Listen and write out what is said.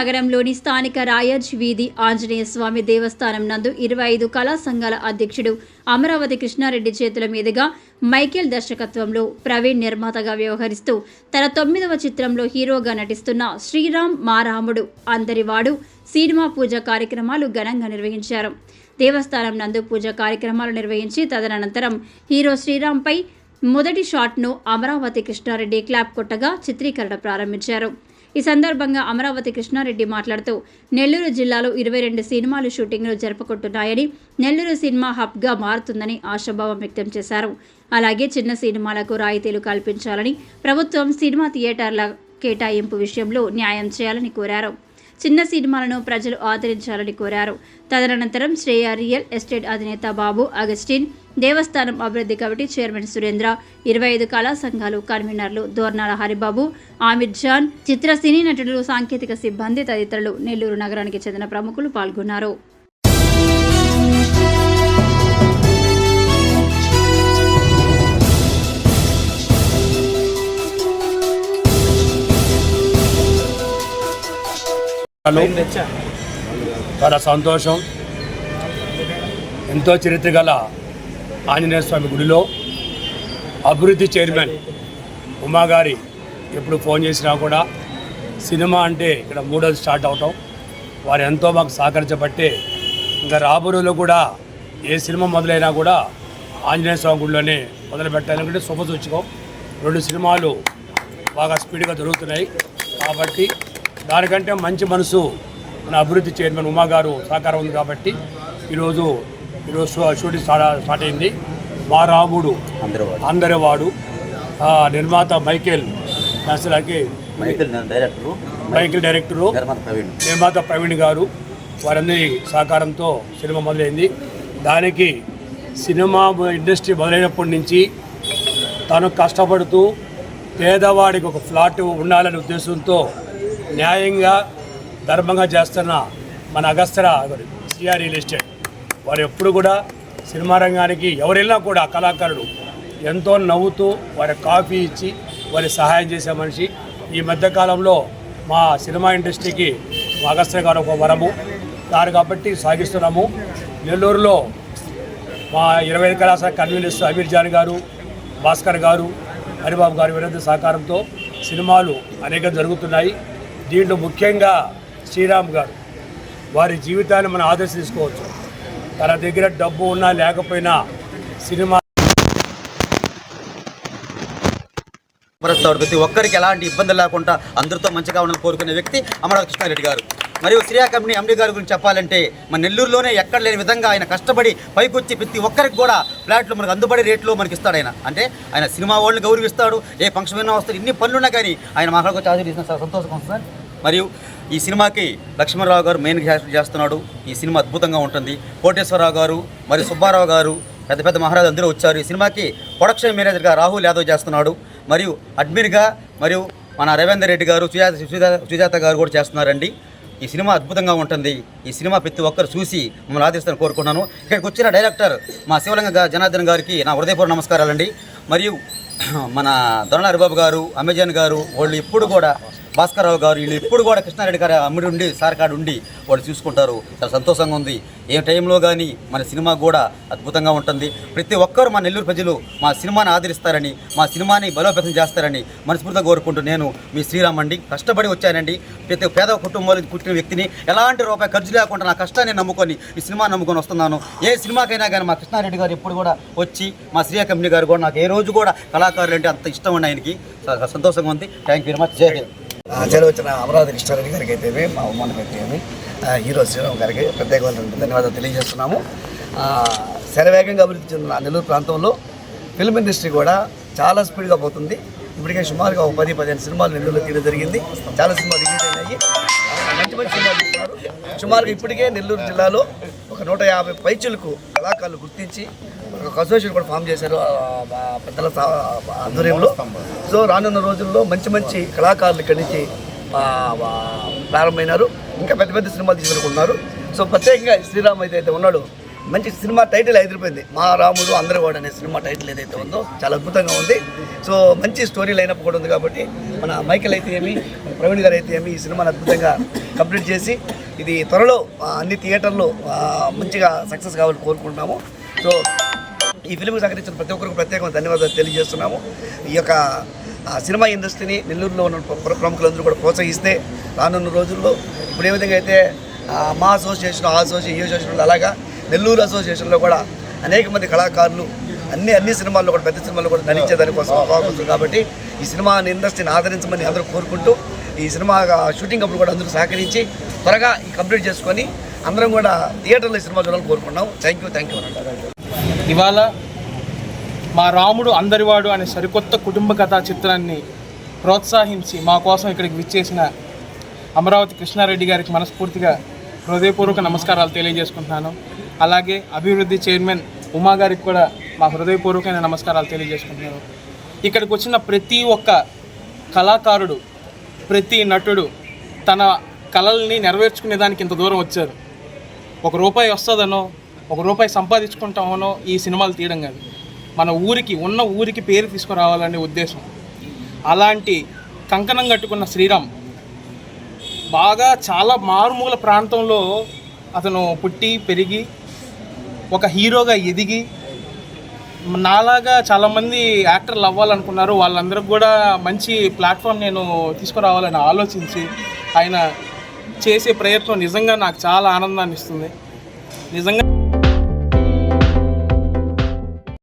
నగరంలోని స్థానిక రాయర్జ్ వీధి ఆంజనేయ స్వామి దేవస్థానం నందు 25 కళా సంఘాల అధ్యక్షుడు అమరావతి కృష్ణారెడ్డి చేతుల మీదుగా మైకేల్ దర్శకత్వంలో ప్రవీణ్ నిర్మాతగా వ్యవహరిస్తూ తన 9వ చిత్రంలో హీరోగా నటిస్తున్న శ్రీరామ్ మా రాముడు అందరివాడు సినిమా పూజ కార్యక్రమాలు ఘనంగా నిర్వహించారు. దేవస్థానం నందు పూజ కార్యక్రమాలు నిర్వహించి తదనంతరం హీరో శ్రీరామ్పై మొదటి షాట్ను అమరావతి కృష్ణారెడ్డి క్లాప్ కొట్టగా చిత్రీకరణ ప్రారంభించారు. ఈ సందర్భంగా అమరావతి కృష్ణారెడ్డి మాట్లాడుతూ నెల్లూరు జిల్లాలో 22 సినిమాలు షూటింగ్లు జరుపుకుంటున్నాయని, నెల్లూరు సినిమా హబ్గా మారుతుందని ఆశాభావం వ్యక్తం చేశారు. అలాగే చిన్న సినిమాలకు రాయితీలు కల్పించాలని, ప్రభుత్వం సినిమా థియేటర్ల కేటాయింపు విషయంలో న్యాయం చేయాలని కోరారు. చిన్న సినిమాలను ప్రజలు ఆదరించాలని కోరారు. తదనంతరం శ్రేయ రియల్ ఎస్టేట్ అధినేత బాబు అగస్టిన్, దేవస్థానం అభివృద్ధి కమిటీ చైర్మన్ సురేంద్ర, 25 కళా సంఘాలు కన్వీనర్లు దోర్నాల హరిబాబు, ఆమిర్ జాన్, చిత్ర సినీ నటులు, సాంకేతిక సిబ్బంది తదితరులు నెల్లూరు నగరానికి చెందిన ప్రముఖులు పాల్గొన్నారు. చాలా సంతోషం. ఎంతో చరిత్ర గల ఆంజనేయ స్వామి గుడిలో అభివృద్ధి చైర్మన్ ఉమాగారి ఎప్పుడు ఫోన్ చేసినా కూడా సినిమా అంటే ఇక్కడ 3వ స్టార్ట్ అవటం, వారు ఎంతో మాకు సహకరించబట్టే ఇంకా రాబో రోజుల్లో కూడా ఏ సినిమా మొదలైనా కూడా ఆంజనేయ స్వామి గుడిలోనే మొదలు పెట్టాలంటే శుభసూచకం. 2 సినిమాలు బాగా స్పీడ్గా జరుగుతున్నాయి కాబట్టి దానికంటే మంచి మనసు మన అభివృద్ధి చైర్మన్ ఉమా గారు సహకారం ఉంది కాబట్టి ఈరోజు షూటింగ్ స్టార్ట్ అయింది. మా రాముడు అందరివాడు నిర్మాత మైకేల్ డైరెక్టరు నిర్మాత ప్రవీణ్ గారు వారందరి సహకారంతో సినిమా మొదలైంది. దానికి సినిమా ఇండస్ట్రీ మొదలైనప్పటి నుంచి తను కష్టపడుతూ పేదవాడికి ఒక ఫ్లాట్ ఉండాలనే ఉద్దేశంతో న్యాయంగా ధర్మంగా చేస్తున్న మన అగస్త్య శ్రీరామ్ రియల్ ఎస్టేట్ వారు ఎప్పుడు కూడా సినిమా రంగానికి ఎవరెళ్ళినా కూడా కళాకారుడు ఎంతో నవ్వుతూ వారి కాఫీ ఇచ్చి వారి సహాయం చేసే మనిషి. ఈ మధ్యకాలంలో మా సినిమా ఇండస్ట్రీకి మా అగస్త్య గారు ఒక వరము, దాని కాబట్టి సాగిస్తున్నాము. నెల్లూరులో మా 25 కళాశాల కన్వీనర్స్ అమీర్ జాన్ గారు, భాస్కర్ గారు, హరిబాబు గారు వీరందరి సహకారంతో సినిమాలు అనేక జరుగుతున్నాయి. దీంట్లో ముఖ్యంగా శ్రీరామ్ గారు వారి జీవితాన్ని మనం ఆదర్శం తీసుకోవచ్చు. తన దగ్గర డబ్బు ఉన్నా లేకపోయినా సినిమా ప్రతి ఒక్కరికి ఎలాంటి ఇబ్బందులు లేకుండా అందరితో మంచిగా ఉండాలని కోరుకునే వ్యక్తి అమరావతి కృష్ణారెడ్డి గారు. మరియు శ్రీయా కంపెనీ ఎండీ గారి గురించి చెప్పాలంటే మన నెల్లూరులోనే ఎక్కడ లేని విధంగా ఆయన కష్టపడి పైకొచ్చి ప్రతి ఒక్కరికి కూడా ఫ్లాట్లు మనకు అందుబడి రేట్లో మనకి ఇస్తాడు. ఆయన సినిమా వాళ్ళని గౌరవిస్తాడు. ఏ ఫంక్షన్ అయినా వస్తాడు. ఇన్ని పనులున్నా కానీ ఆయన మాకు వచ్చి ఆశీర్వదించిన చాలా సంతోషం వస్తుంది. మరియు ఈ సినిమాకి లక్ష్మణరావు గారు మెయిన్ క్యారెక్టర్ చేస్తున్నాడు. ఈ సినిమా అద్భుతంగా ఉంటుంది. కోటేశ్వరరావు గారు మరియు సుబ్బారావు గారు పెద్ద పెద్ద మహారాజు అందరూ వచ్చారు. ఈ సినిమాకి ప్రొడక్షన్ మేనేజర్గా రాహుల్ యాదవ్ చేస్తున్నాడు. మరియు అడ్మిన్గా మరియు మన రవీందర్ రెడ్డి గారు, సుజాత గారు కూడా చేస్తున్నారండి. ఈ సినిమా అద్భుతంగా ఉంటుంది. ఈ సినిమా ప్రతి ఒక్కరు చూసి మమ్మల్ని ఆదరిస్తారని కోరుకున్నాను. ఇక్కడికి వచ్చిన డైరెక్టర్ మా శివలింగ జనార్దన్ గారికి నా హృదయపూర్వక నమస్కారాలండి. మరియు మన దొరల హరిబాబు గారు, అమెజాన్ గారు వాళ్ళు ఎప్పుడు కూడా, భాస్కర్రావు గారు వీళ్ళు ఎప్పుడు కూడా కృష్ణారెడ్డి గారు అమ్ముడి ఉండి సార్కాడు ఉండి వాళ్ళు చూసుకుంటారు. చాలా సంతోషంగా ఉంది. ఏ టైంలో కానీ మన సినిమా కూడా అద్భుతంగా ఉంటుంది. ప్రతి ఒక్కరు మా నెల్లూరు ప్రజలు మా సినిమాని ఆదరిస్తారని, మా సినిమాని బలోపేతం చేస్తారని మనస్ఫూర్తిగా కోరుకుంటూ నేను మీ శ్రీరామ్ అండి. కష్టపడి వచ్చానండి. ప్రతి పేద కుటుంబాలకు పుట్టిన వ్యక్తిని ఎలాంటి రూపాయి ఖర్చు లేకుండా నా కష్టాన్ని నమ్ముకొని ఈ సినిమా నమ్ముకొని వస్తున్నాను. ఏ సినిమాకైనా కానీ మా కృష్ణారెడ్డి గారు ఎప్పుడు కూడా వచ్చి, మా శ్రీయా కంపెనీ గారు కూడా నాకు ఏ రోజు కూడా కళాకారులు అంటే అంత ఇష్టం ఉండి ఆయనకి సంతోషంగా ఉంది. Thank you very much. జై హింద్. వచ్చిన అమరావతి కృష్ణారెడ్డి గారికి అయితే మా ఉమ్మానికి అయితే హీరో శ్రీరామ్ గారికి ప్రత్యేకమైన ధన్యవాదాలు తెలియజేస్తున్నాము. శరవేగంగా అభివృద్ధి చెందిన నెల్లూరు ప్రాంతంలో ఫిల్మ్ ఇండస్ట్రీ కూడా చాలా స్పీడ్గా పోతుంది. ఇప్పటికే సుమారుగా 10-15 సినిమాలు నెల్లూరులో తీయడం జరిగింది. చాలా సినిమాలు రిలీజ్ అయినాయి. మంచి సినిమాలు తీస్తున్నారు. సుమారుగా ఇప్పటికే నెల్లూరు జిల్లాలో ఒక 150 పైచులకు కళాకారులు గుర్తించి ఒక అసోసియేషన్ కూడా ఫామ్ చేశారు పెద్దల ఆధ్వర్యంలో. సో రానున్న రోజుల్లో మంచి కళాకారులు ఇక్కడి నుంచి ప్రారంభమైనారు. ఇంకా పెద్ద సినిమాలు తీసుకుంటున్నారు. సో ప్రత్యేకంగా శ్రీరామ్ అయితే ఉన్నాడు మంచి సినిమా టైటిల్ ఎదిరిపోయింది. మా రాముడు అందరూ కూడా అనే సినిమా టైటిల్ ఏదైతే ఉందో చాలా అద్భుతంగా ఉంది. సో మంచి స్టోరీ లైనప్ కూడా ఉంది కాబట్టి మన మైకేల్ అయితే ఏమి, ప్రవీణ్ గారు అయితే ఏమి ఈ సినిమాని అద్భుతంగా కంప్లీట్ చేసి ఇది త్వరలో అన్ని థియేటర్లో మంచిగా సక్సెస్ కావాలని కోరుకుంటున్నాము. సో ఈ ఫిల్మ్కి సహకరించిన ప్రతి ఒక్కరికి ప్రత్యేకంగా ధన్యవాదాలు తెలియజేస్తున్నాము. ఈ యొక్క సినిమా ఇండస్ట్రీని నెల్లూరులో ఉన్న ప్రముఖులందరూ కూడా ప్రోత్సహిస్తే రానున్న రోజుల్లో ఇప్పుడు ఏ విధంగా అయితే మా అసోసియేషన్, ఆ అసోసియేషన్, ఈ అసోసియేషన్ అలాగా నెల్లూరు అసోసియేషన్లో కూడా అనేక మంది కళాకారులు అన్ని సినిమాల్లో కూడా పెద్ద సినిమాల్లో కూడా నటించేదానికోసం అవకాశం కాబట్టి ఈ సినిమా ఇండస్ట్రీని ఆదరించమని అందరూ కోరుకుంటూ ఈ సినిమా షూటింగ్ అప్పుడు కూడా అందరూ సహకరించి త్వరగా ఈ కంప్లీట్ చేసుకొని అందరం కూడా థియేటర్లో ఈ సినిమా చూడాలని కోరుకుంటున్నాం. Thank you. ఇవాళ మా రాముడు అందరివాడు అనే సరికొత్త కుటుంబ కథా చిత్రాన్ని ప్రోత్సహించి మా కోసం ఇక్కడికి విచ్చేసిన అమరావతి కృష్ణారెడ్డి గారికి మనస్ఫూర్తిగా హృదయపూర్వక నమస్కారాలు తెలియజేసుకుంటున్నాను. అలాగే అభివృద్ధి చైర్మన్ ఉమా గారికి కూడా మా హృదయపూర్వకమైన నమస్కారాలు తెలియజేసుకుంటున్నాను. ఇక్కడికి వచ్చిన ప్రతి ఒక్క కళాకారుడు, ప్రతి నటుడు తన కళల్ని నెరవేర్చుకునే దానికి ఇంత దూరం వచ్చారు. ₹1 వస్తుందనో, ₹1 సంపాదించుకుంటామనో ఈ సినిమాలు తీయడం కాదు, మన ఊరికి పేరు తీసుకురావాలనే ఉద్దేశం. అలాంటి కంకణం కట్టుకున్న శ్రీరామ్ బాగా చాలా మారుమూల ప్రాంతంలో అతను పుట్టి పెరిగి ఒక హీరోగా ఎదిగి నాలాగా చాలామంది యాక్టర్లు అవ్వాలనుకున్నారు. వాళ్ళందరికీ కూడా మంచి ప్లాట్ఫామ్ నేను తీసుకురావాలని ఆలోచించి ఆయన చేసే ప్రయత్నం నిజంగా నాకు చాలా ఆనందాన్ని ఇస్తుంది. నిజంగా